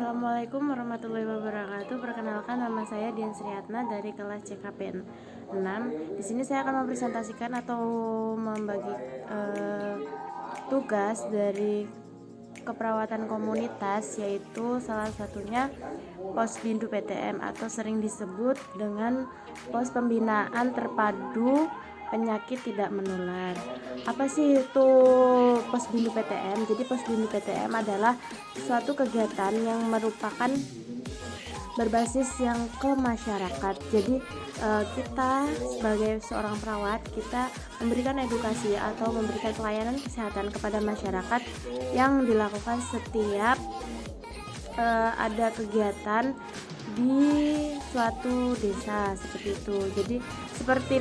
Assalamualaikum warahmatullahi wabarakatuh. Perkenalkan, nama saya Dian Sriatna dari kelas CKP 6. Di sini saya akan mempresentasikan atau membagi tugas dari keperawatan komunitas, yaitu salah satunya pos bindu PTM atau sering disebut dengan pos pembinaan terpadu penyakit tidak menular. Apa sih itu pos bindu PTM? Jadi pos bindu PTM adalah suatu kegiatan yang merupakan berbasis yang ke masyarakat. Jadi kita sebagai seorang perawat, kita memberikan edukasi atau memberikan pelayanan kesehatan kepada masyarakat yang dilakukan setiap ada kegiatan di suatu desa seperti itu. Jadi seperti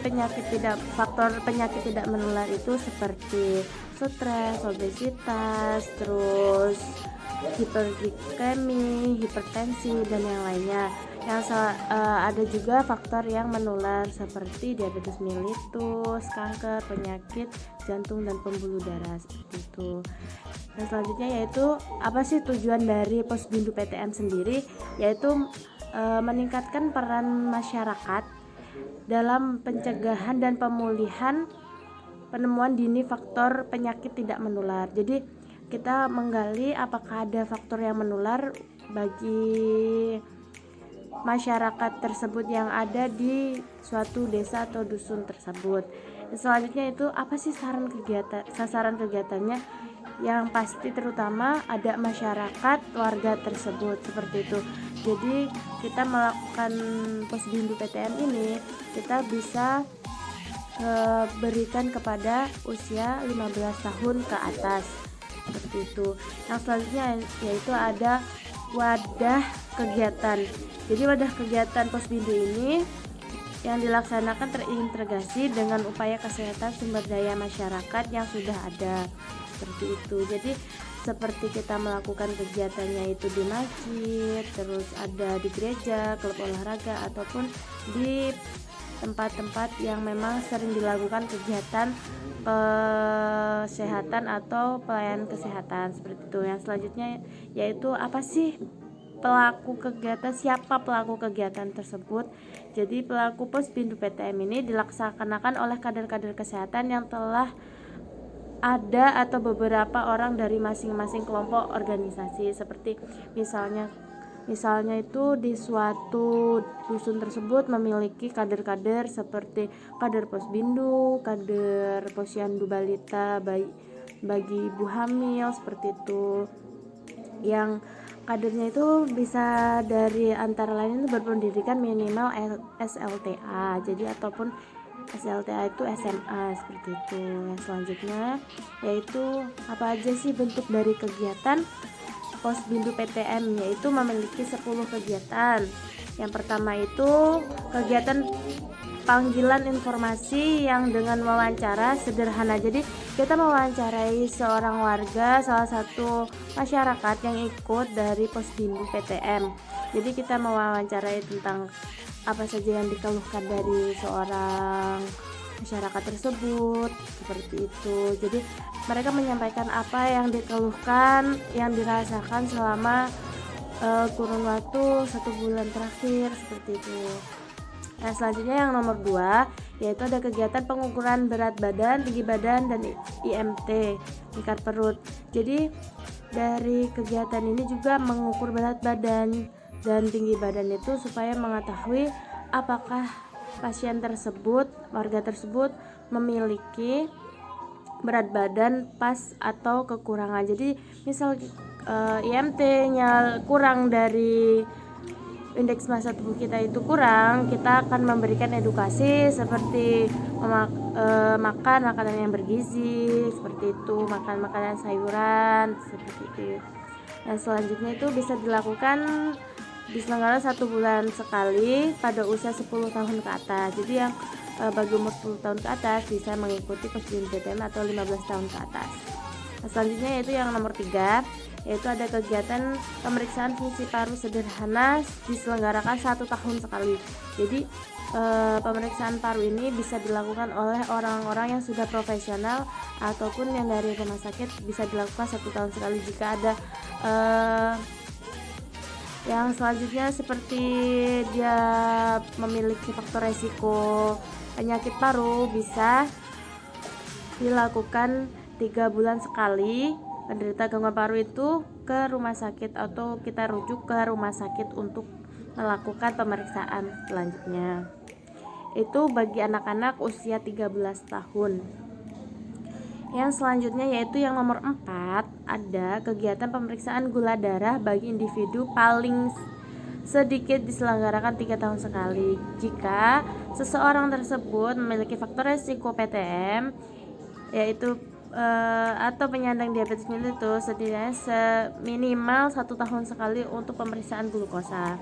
faktor penyakit tidak menular itu seperti stres, obesitas, terus hiperglikemi, hipertensi, dan yang lainnya. Ada juga faktor yang menular seperti diabetes mellitus, kanker, penyakit jantung dan pembuluh darah seperti itu. Dan selanjutnya yaitu apa sih tujuan dari pos bindu PTM sendiri, yaitu meningkatkan peran masyarakat dalam pencegahan dan pemulihan penemuan dini faktor penyakit tidak menular. Jadi kita menggali apakah ada faktor yang menular bagi masyarakat tersebut yang ada di suatu desa atau dusun tersebut. Selanjutnya itu apa sih sasaran kegiatannya, yang pasti terutama ada masyarakat warga tersebut seperti itu. Jadi kita melakukan pos bindu PTM ini, kita bisa berikan kepada usia 15 tahun ke atas seperti itu. Yang selanjutnya yaitu ada wadah kegiatan. Jadi wadah kegiatan pos bindu ini yang dilaksanakan terintegrasi dengan upaya kesehatan sumber daya masyarakat yang sudah ada seperti itu. Jadi seperti kita melakukan kegiatannya itu di masjid, terus ada di gereja, klub olahraga, ataupun di tempat-tempat yang memang sering dilakukan kegiatan kesehatan atau pelayanan kesehatan seperti itu. Yang selanjutnya yaitu apa sih siapa pelaku kegiatan tersebut. Jadi pelaku pos bindu PTM ini dilaksanakan oleh kader-kader kesehatan yang telah ada atau beberapa orang dari masing-masing kelompok organisasi. Seperti misalnya itu di suatu dusun tersebut memiliki kader-kader seperti kader posbindu, kader posyandu balita bagi ibu hamil seperti itu. Yang kadernya itu bisa dari antara lain itu berpendidikan minimal SLTA, jadi ataupun SLTA itu SMA seperti itu. Yang selanjutnya yaitu apa aja sih bentuk dari kegiatan pos bindu PTM, yaitu memiliki 10 kegiatan. Yang pertama itu kegiatan panggilan informasi yang dengan wawancara sederhana. Jadi kita mewawancarai seorang warga, salah satu masyarakat yang ikut dari pos bindu PTM. Jadi kita mewawancarai tentang apa saja yang dikeluhkan dari seorang masyarakat tersebut seperti itu. Jadi mereka menyampaikan apa yang dikeluhkan, yang dirasakan selama kurun waktu 1 bulan terakhir seperti itu. Nah, selanjutnya yang nomor 2 yaitu ada kegiatan pengukuran berat badan, tinggi badan, dan IMT, tingkat perut. Jadi dari kegiatan ini juga mengukur berat badan dan tinggi badan itu supaya mengetahui apakah pasien tersebut, warga tersebut memiliki berat badan pas atau kekurangan. Jadi misal IMT-nya kurang dari indeks massa tubuh kita itu kurang, kita akan memberikan edukasi seperti makan makanan yang bergizi seperti itu, makan makanan sayuran seperti itu. Dan selanjutnya itu bisa dilakukan diselenggarakan 1 bulan sekali pada usia 10 tahun ke atas. Jadi yang bagi umur 10 tahun ke atas bisa mengikuti pos bindu PTM atau 15 tahun ke atas. Nah, selanjutnya yaitu yang nomor 3 yaitu ada kegiatan pemeriksaan fungsi paru sederhana diselenggarakan 1 tahun sekali. Jadi pemeriksaan paru ini bisa dilakukan oleh orang-orang yang sudah profesional ataupun yang dari rumah sakit, bisa dilakukan 1 tahun sekali. Jika ada Yang selanjutnya seperti dia memiliki faktor resiko penyakit paru, bisa dilakukan 3 bulan sekali penderita gangguan paru itu ke rumah sakit, atau kita rujuk ke rumah sakit untuk melakukan pemeriksaan selanjutnya. Itu bagi anak-anak usia 13 tahun. Yang selanjutnya yaitu yang nomor 4, ada kegiatan pemeriksaan gula darah bagi individu paling sedikit diselenggarakan 3 tahun sekali. Jika seseorang tersebut memiliki faktor risiko PTM yaitu atau penyandang diabetes mellitus, setidaknya seminimal 1 tahun sekali untuk pemeriksaan glukosa.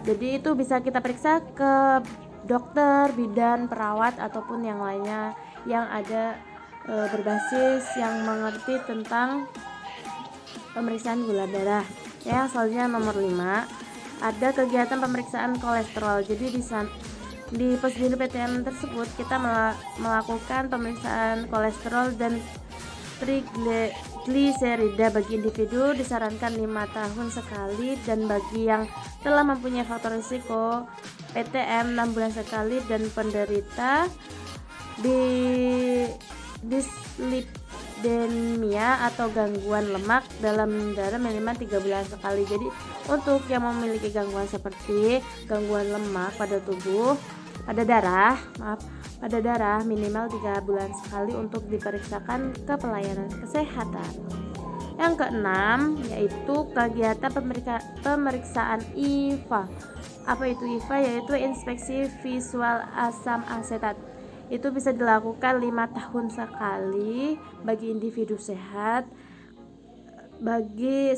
Jadi itu bisa kita periksa ke dokter, bidan, perawat ataupun yang lainnya yang ada berbasis yang mengerti tentang pemeriksaan gula darah. Yang selanjutnya nomor 5, ada kegiatan pemeriksaan kolesterol. Jadi di Posbindu PTM tersebut kita melakukan pemeriksaan kolesterol dan trigliserida bagi individu disarankan 5 tahun sekali, dan bagi yang telah mempunyai faktor risiko PTM 6 bulan sekali, dan penderita dislipidemia atau gangguan lemak dalam darah minimal 3 bulan sekali. Jadi untuk yang memiliki gangguan seperti gangguan lemak pada darah minimal 3 bulan sekali untuk diperiksakan ke pelayanan kesehatan. Yang keenam yaitu kegiatan pemeriksaan IVA. Apa itu IVA? Yaitu inspeksi visual asam asetat. Itu bisa dilakukan 5 tahun sekali bagi individu sehat.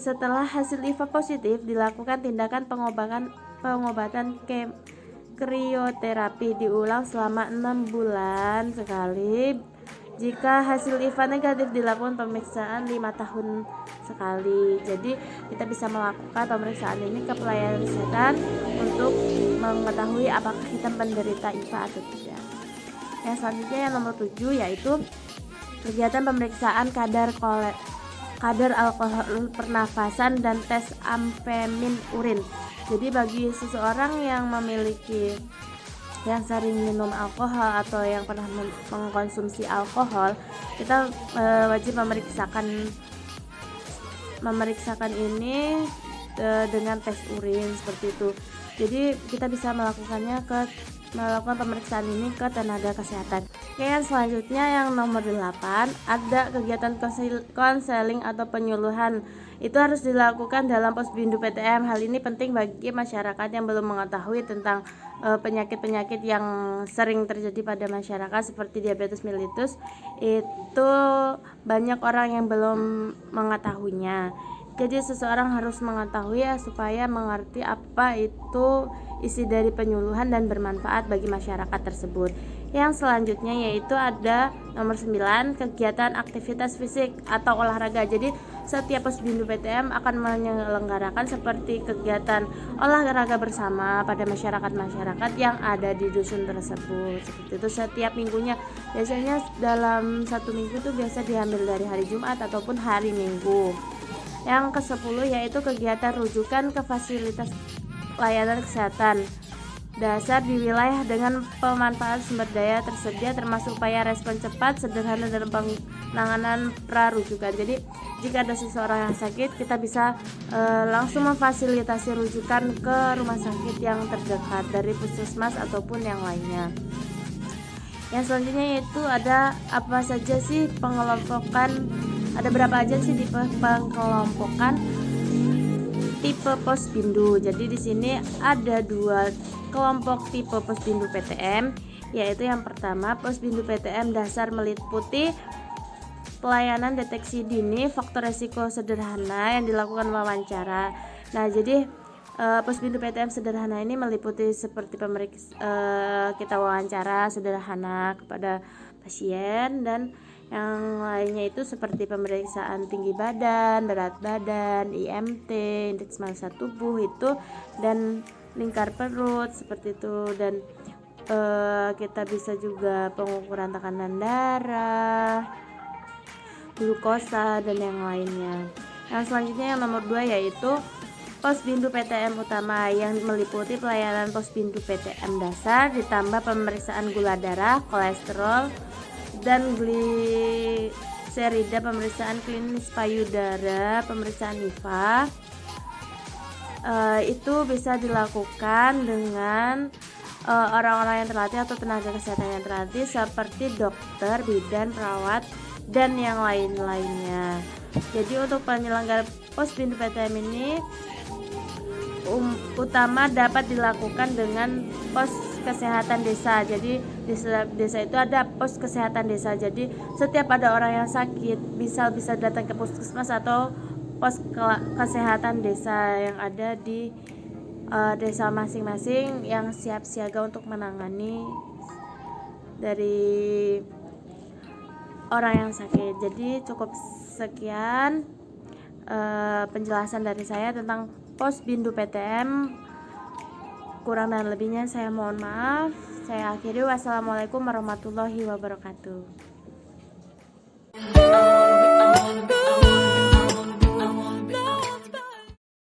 Setelah hasil IVA positif, dilakukan tindakan pengobatan krioterapi diulang selama 6 bulan sekali. Jika hasil IVA negatif, dilakukan pemeriksaan 5 tahun sekali. Jadi kita bisa melakukan pemeriksaan ini ke pelayanan kesehatan untuk mengetahui apakah kita menderita IVA atau tidak. Yang selanjutnya yang nomor 7 yaitu kegiatan pemeriksaan kadar alkohol pernafasan dan tes amfemin urin. Jadi bagi seseorang yang sering minum alkohol atau yang pernah mengkonsumsi alkohol, kita wajib memeriksakan ini dengan tes urin seperti itu. Jadi kita bisa melakukan pemeriksaan ini ke tenaga kesehatan. Yang selanjutnya yang nomor 8, ada kegiatan konseling atau penyuluhan. Itu harus dilakukan dalam Posbindu PTM. Hal ini penting bagi masyarakat yang belum mengetahui tentang penyakit-penyakit yang sering terjadi pada masyarakat seperti diabetes mellitus. Itu banyak orang yang belum mengetahuinya. Jadi seseorang harus mengetahui supaya mengerti apa itu isi dari penyuluhan dan bermanfaat bagi masyarakat tersebut. Yang selanjutnya yaitu ada nomor 9, kegiatan aktivitas fisik atau olahraga. Jadi setiap Posbindu PTM akan menyelenggarakan seperti kegiatan olahraga bersama pada masyarakat yang ada di dusun tersebut. Seperti itu setiap minggunya. Biasanya dalam 1 minggu itu biasa diambil dari hari Jumat ataupun hari Minggu. Yang ke-10 yaitu kegiatan rujukan ke fasilitas layanan kesehatan dasar di wilayah dengan pemanfaatan sumber daya tersedia, termasuk upaya respon cepat, sederhana dalam penanganan prarujukan. Jadi jika ada seseorang yang sakit, kita bisa langsung memfasilitasi rujukan ke rumah sakit yang terdekat dari puskesmas ataupun yang lainnya. Yang selanjutnya yaitu ada apa saja sih pengelompokan, ada berapa aja sih tipe pengelompokan tipe Posbindu. Jadi di sini ada 2 kelompok tipe Posbindu PTM, yaitu yang pertama Posbindu PTM dasar meliputi pelayanan deteksi dini faktor resiko sederhana yang dilakukan wawancara. Nah, jadi Posbindu PTM sederhana ini meliputi seperti kita wawancara sederhana kepada pasien, dan yang lainnya itu seperti pemeriksaan tinggi badan, berat badan, IMT, indeks massa tubuh itu, dan lingkar perut seperti itu, dan kita bisa juga pengukuran tekanan darah, glukosa, dan yang lainnya. Yang selanjutnya yang nomor 2 yaitu Posbindu PTM utama yang meliputi pelayanan Posbindu PTM dasar ditambah pemeriksaan gula darah, kolesterol, dan gliserida, pemeriksaan klinis payudara, pemeriksaan HIV. Itu bisa dilakukan dengan orang-orang yang terlatih atau tenaga kesehatan yang terlatih seperti dokter, bidan, perawat, dan yang lain-lainnya. Jadi untuk penyelenggara Posbindu PTM ini utama dapat dilakukan dengan pos kesehatan desa. Jadi di setiap desa itu ada pos kesehatan desa. Jadi setiap ada orang yang sakit bisa datang ke puskesmas atau pos kesehatan desa yang ada di desa masing-masing yang siap siaga untuk menangani dari orang yang sakit. Jadi cukup sekian penjelasan dari saya tentang Posbindu PTM. Kurang dan lebihnya saya mohon maaf. Saya akhiri. Wassalamualaikum warahmatullahi wabarakatuh.